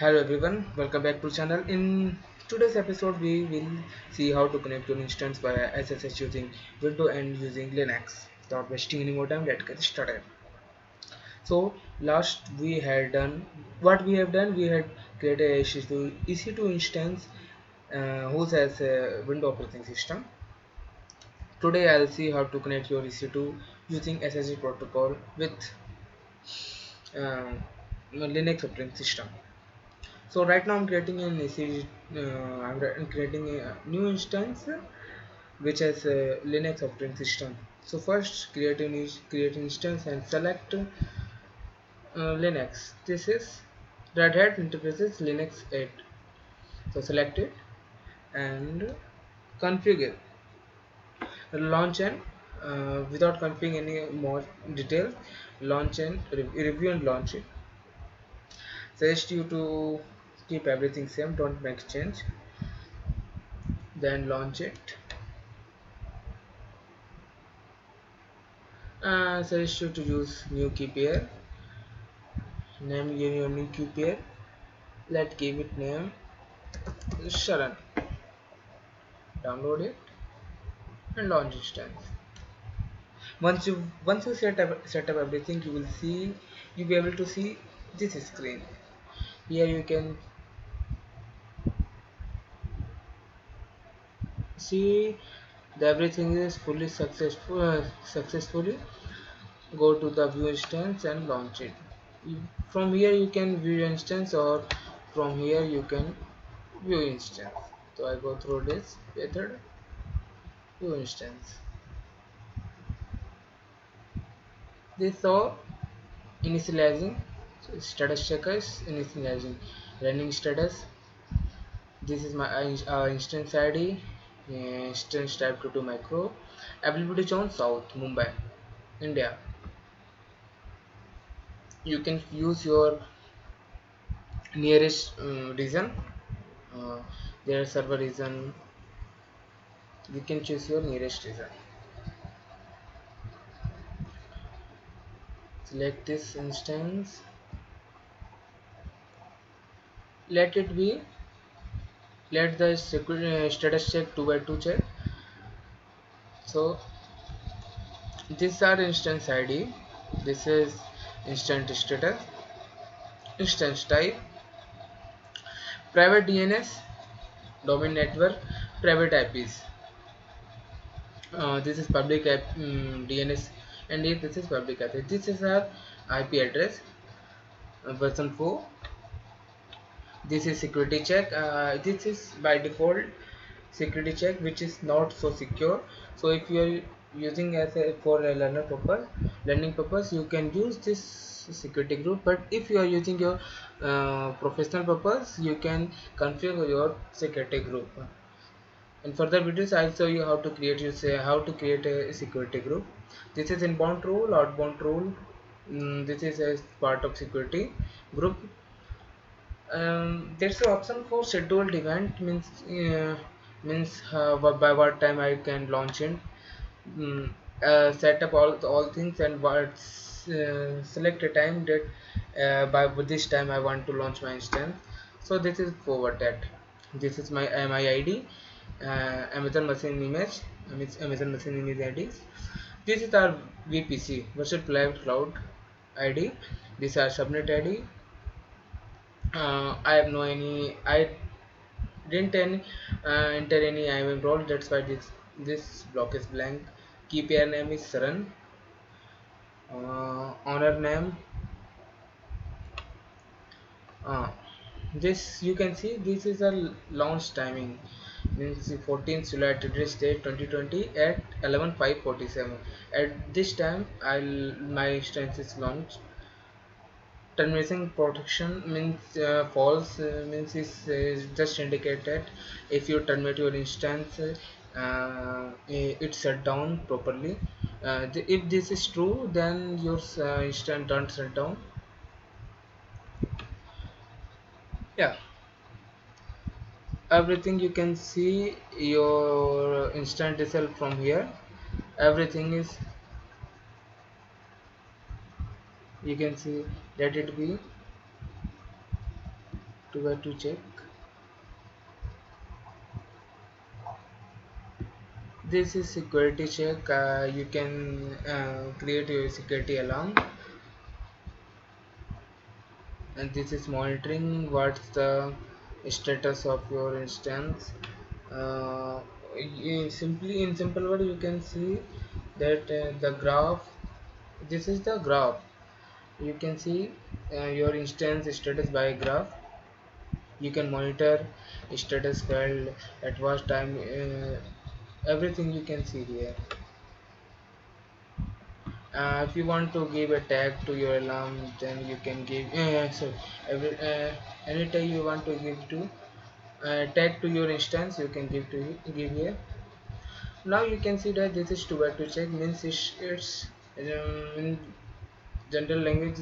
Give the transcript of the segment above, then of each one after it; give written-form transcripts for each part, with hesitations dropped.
Hello everyone, welcome back to channel. In today's episode, we will see how to connect your instance via SSH using Windows and using Linux. Without wasting any more time, let's get started. So last we had done what we have done. We had created a EC2 instance whose has a Windows operating system. Today I'll see how to connect your EC2 using SSH protocol with um, Linux operating system. So right now I'm creating an I'm creating a new instance which has a Linux operating system. So first create an instance and select Linux. This is Red Hat Enterprises Linux 8. So select it and configure. Launch and without configuring any more details, launch and review and launch it. Suggest you to keep everything same, don't make change. Then launch it. Suggest you to use new key pair. Name your new key pair. Let give it name Sharan. Download it and launch instance. Once you set up everything, you'll be able to see this screen. Here you can see that everything is fully successfully. Go to the view instance and launch it. From here you can view instance, or from here you can view instance. So I go through this method. View instance. This saw initializing. So status checker is initializing. Running status. This is my instance ID. Instance type to micro. Availability zone South Mumbai, India. You can use your nearest region. Uh, their server region. You can choose your nearest region. Select this instance. Let it be. Let the status check 2 by 2 check. So these are instance ID. This is instance status, instance type, private DNS, domain network, private IPs. This is public DNS, and this is public IP. This is our IP address, version 4. This is security check. This is by default security check, which is not so secure. So if you are using as a for a learning purpose, you can use this security group. But if you are using your professional purpose, you can configure your security group. In further videos, I'll show you how to create a security group. This is inbound rule, outbound rule. This is a part of security group. There's an option for scheduled event, means by what time I can launch it. mm, Set up all things and select a time that by this time I want to launch my instance. So this is forward that. This is my ID, Amazon machine image, Amazon machine image ID. This is our VPC, virtual private cloud ID. These are subnet ID. I have no any. I didn't enter any IMM role. That's why this block is blank. Key pair name is Saran. Owner name. Uh, this you can see. This is a launch timing. Means 14th July today's date 2020 at 11:5:47. At this time, my instance is launched. Termination protection means false, means is just indicated if you terminate your instance, it's shut down properly. If this is true, then your instance don't shut down. Yeah, everything you can see your instant itself from here. Everything is, you can see, let it be. to where to check. This is security check. You can create your security alarm, and this is monitoring what's the status of your instance. uh, Simply in simple word you can see that the graph, this is the graph. You can see your instance status by graph. You can monitor status file at what time, everything you can see here. If you want to give a tag to your alarm, then you can give any tag you want to give to tag to your instance, you can give here. Now you can see that this is to check means it's in general language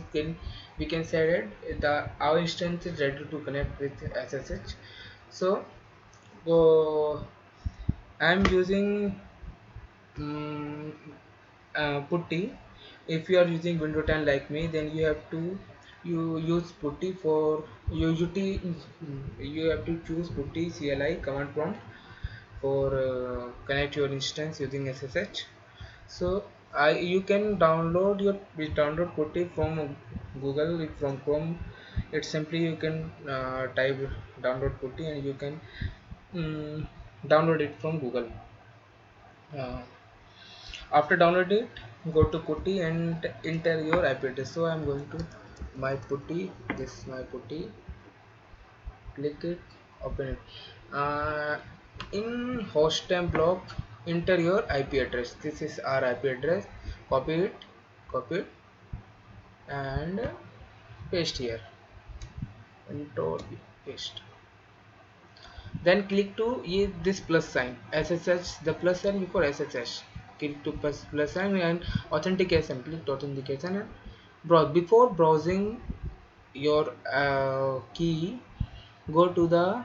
we can say that our instance is ready to connect with SSH. So I am using um, putty. If you are using Windows 10 like me, then you use putty for you have to choose putty CLI command prompt for connect your instance using SSH. So you can download putty from Google, from Chrome. It's simply you can type download putty and you can um, download it from Google. uh, After downloading it, go to putty and enter your IP address. So I'm going to my putty, this is my putty, click it, open it. In hostname block, enter your IP address. This is our IP address. Copy it, copy it, and paste here. Control paste. Then click to this plus sign, SSH, the plus sign before SSH. Click to plus sign and authentication. Click to authentication and browse. Before browsing your key, go to the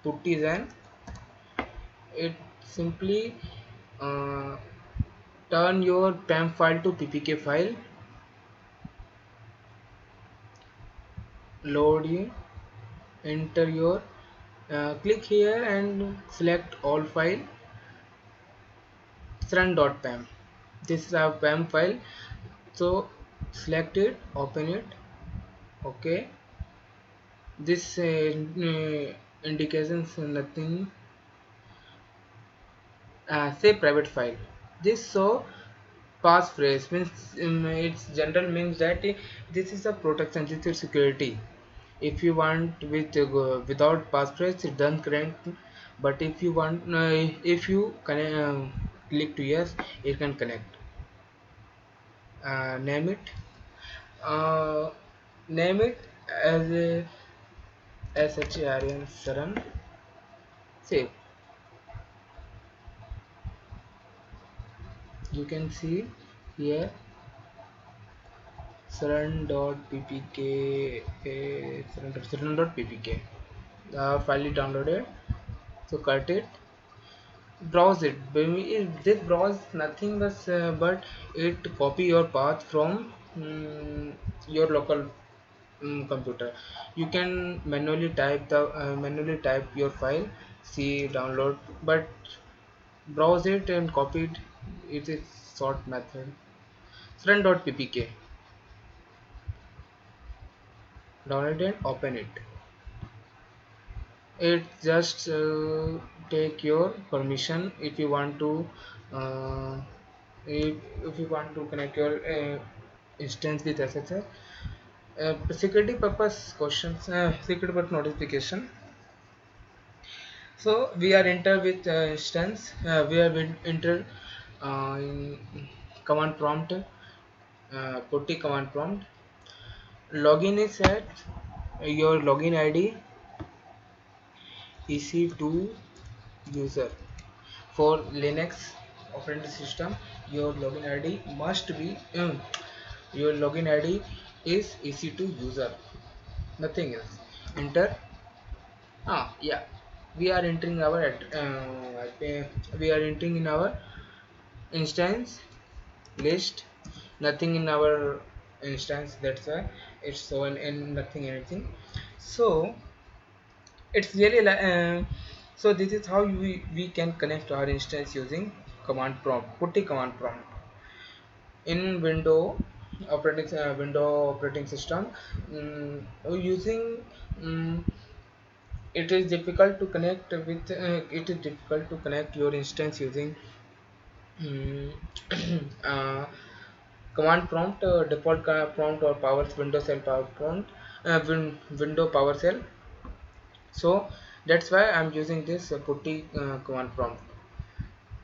putties and it simply uh, turn your PAM file to PPK file. Load it, enter your click here and select all file, run.pam. This is our PAM file. So select it, open it. Okay, this indications nothing. Say private file. This so passphrase means its general means that this is a protection, this is security. If you want with without passphrase it doesn't connect, but if you want if you can click to yes, it can connect. Name it, uh, name it as a SHARN Saran. Save. You can see here saran.ppk, saran.ppk. The file is downloaded. So cut it, browse it. This browse nothing but it copy your path from your local computer. You can manually type your file, see download, but browse it and copy it. It is short method. Run.ppk, download and open it. It just take your permission if you want to uh, if you want to connect your instance with SSL. Security purpose questions, security purpose notification. So we are enter with instance, we are enter in command prompt, putty command prompt. Login is at your login ID EC2 user. For Linux operating system, your login ID must be your login ID is EC2 user, nothing else. Enter. Yeah, we are entering our we are entering in our instance list, nothing in our instance, that's why it's shown in nothing anything. So It's really so this is how we can connect our instance using command prompt, putty command prompt in window operating system. Using it is difficult to connect with it is difficult to connect your instance using mm, uh, command prompt, default prompt or power window shell power prompt, window PowerShell. So that's why I'm using this putty command prompt.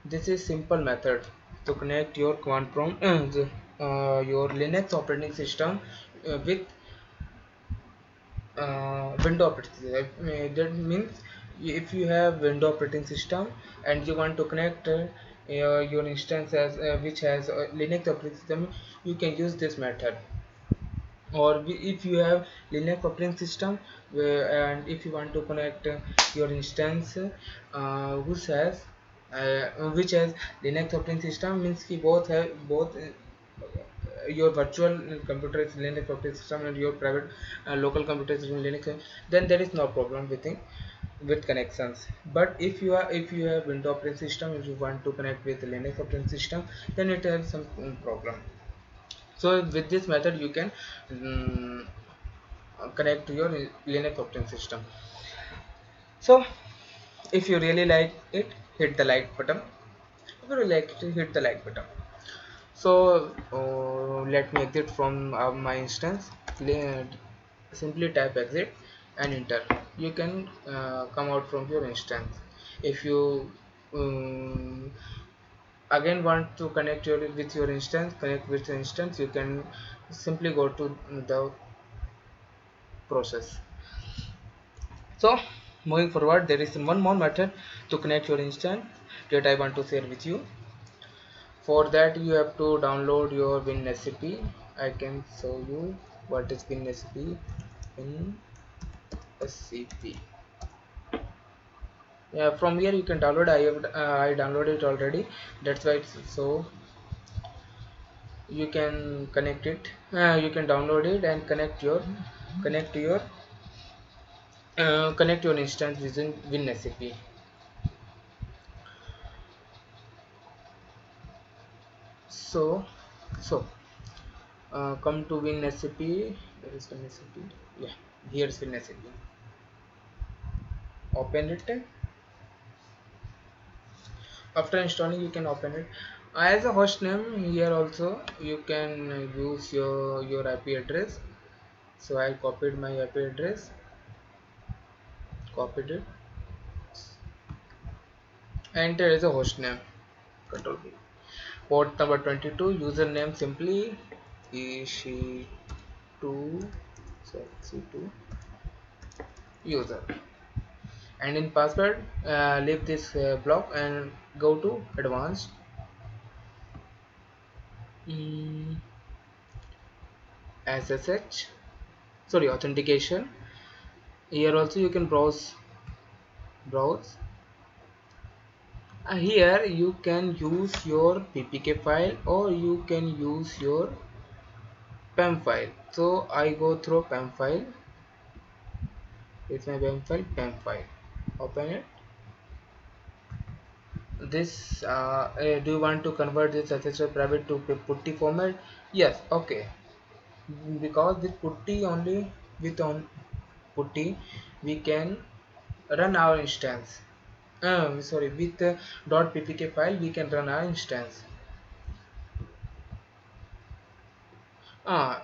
This is simple method to connect your command prompt, your Linux operating system with window operating system. That means if you have window operating system and you want to connect your instance as which has Linux operating system, you can use this method. Or if you have Linux operating system and if you want to connect your instance which has Linux operating system, means ki both have both your virtual computer is Linux operating system and your private local computer is Linux, then there is no problem with connections. But if you have Windows operating system, if you want to connect with Linux operating system, then it has some problem. So with this method you can connect to your Linux operating system. So if you really like it, hit the like button. If you really like it, hit the like button. So let me exit from my instance. Simply type exit and enter. You can come out from your instance. If you um, again want to connect with your instance, connect with the instance, you can simply go to the process. So moving forward, there is one more method to connect your instance that I want to share with you. For that you have to download your WinSCP. I can show you what is WinSCP. WinSCP. Yeah, from here you can download. I downloaded it already. That's why it's so you can connect it. You can download it and connect to your connect your instance using WinSCP. So so come to WinSCP. There is WinSCP. Yeah, here's WinSCP. Open it. After installing, you can open it. As a host name, here also you can use your IP address. So I copied my IP address, copied it, enter as a host name. Control V. Port number 22. Username simply EC2 C2 user. And in password, leave this block and go to advanced. mm, SSH, sorry, authentication. Here also you can browse. Here you can use your ppk file or you can use your pem file. So I go through pem file. It's my pem file. Open it. This do you want to convert this SSH private to putty format? Yes. Okay. Because with putty only, with on putty we can run our instance. Sorry, with .ppk file we can run our instance. I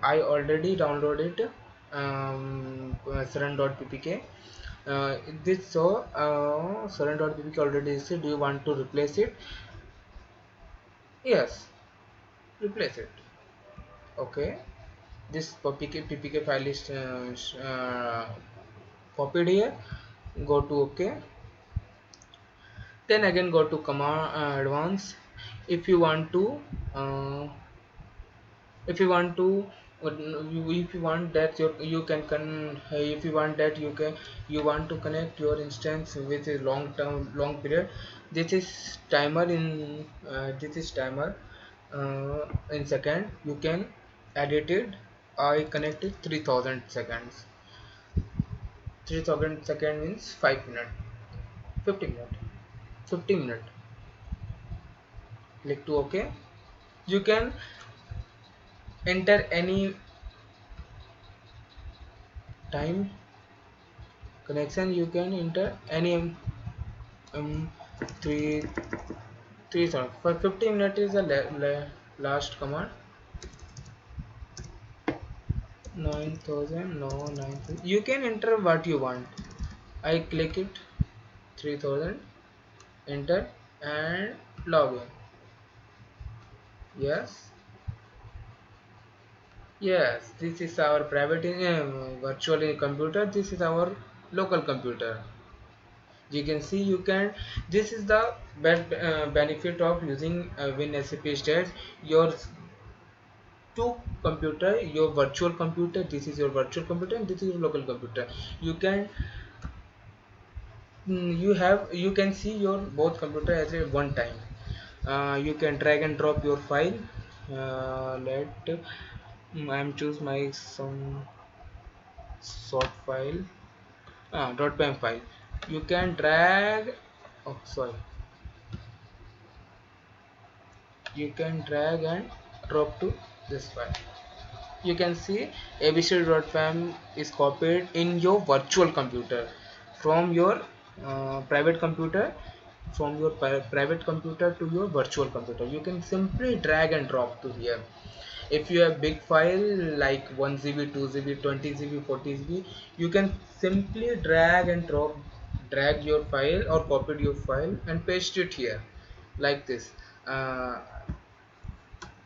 already downloaded Saran.ppk. This so Saran.ppk already is. Do you want to replace it? Yes, replace it. Okay, this ppk file is copied here. Go to OK. Then again go to command advance. If you want to uh, if you want to if you want that you can if you want that you want to connect your instance with a long period. This is timer in second. You can edit it. I connected 3000 seconds. 3000 second means 5 minute, 50 minute, 50 minute. Click to OK. You can enter any time connection. You can enter any um 3 3 for 50 minutes is the last command. 9000, no, 9000. You can enter what you want. I click it, 3000, enter and log in. Yes, yes, this is our private virtual computer. This is our local computer. You can see, you can, this is the best benefit of using WinSCP stats. Your two computer, your virtual computer, this is your virtual computer and this is your local computer. You can you can see your both computer as a one time. You can drag and drop your file. Let I'm choose my some sort file, .pem file. You can drag, oh sorry, you can drag and drop to this file. You can see abc.pem is copied in your virtual computer from your private computer, from your private computer to your virtual computer. You can simply drag and drop to here. If you have big file like 1 GB, 2 GB, 20 GB, 40 GB, you can simply drag and drop, drag your file or copy your file and paste it here like this.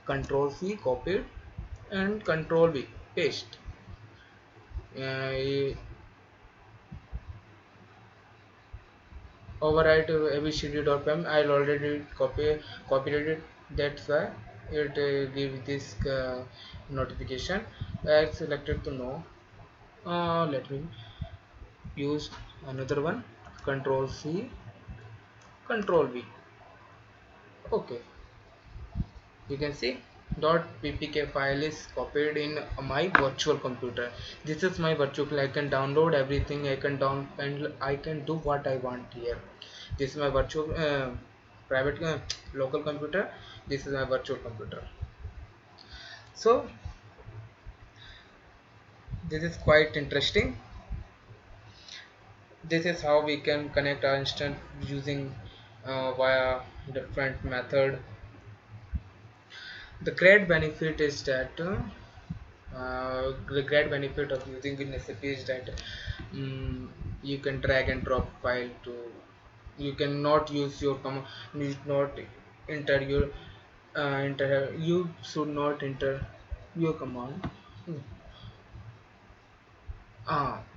Control C, copied, and Control V, paste. uh, Overwrite abcd.pem. I already copied it, that's why it give this notification. I selected to no. Let me use another one. Control C, Control V. Okay, you can see .ppk file is copied in my virtual computer. This is my virtual. I can download everything. I can down and I can do what I want here. This is my virtual private local computer. This is my virtual computer. So this is quite interesting. This is how we can connect our instant using via different method. The great benefit is that the great benefit of using WinSCP is that you can drag and drop file to, you cannot use your command, you should not enter your you should not enter your command.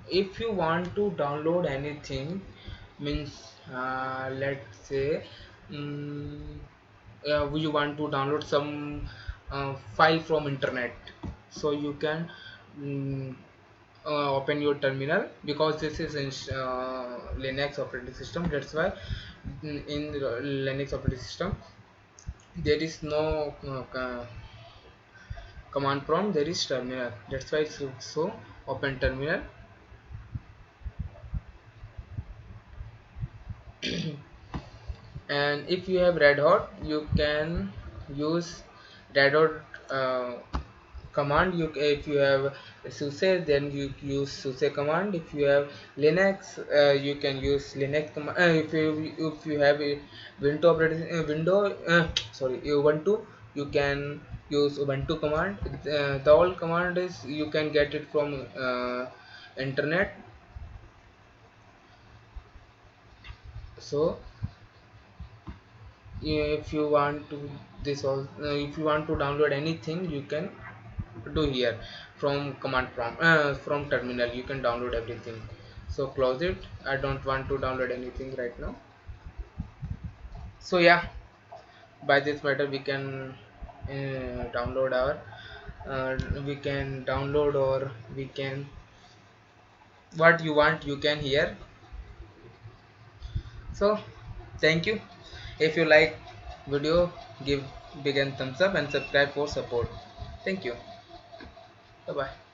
If you want to download anything, means let's say you want to download some file from internet, so you can mm, open your terminal, because this is in Linux operating system. That's why in Linux operating system there is no command prompt, there is terminal. That's why so open terminal. And if you have red hot, you can use red hot command. If you have SUSE, then you use SUSE command. If you have Linux, you can use Linux command. If you have a window operating sorry, Ubuntu, you can use Ubuntu command. The all command is you can get it from internet. So if you want to this all if you want to download anything, you can do here from command prompt, from terminal you can download everything. So close it. I don't want to download anything right now. So yeah, by this method we can download our we can download, or we can what you want you can here. So thank you. If you like video, give big and thumbs up and subscribe for support. Thank you. Bye bye.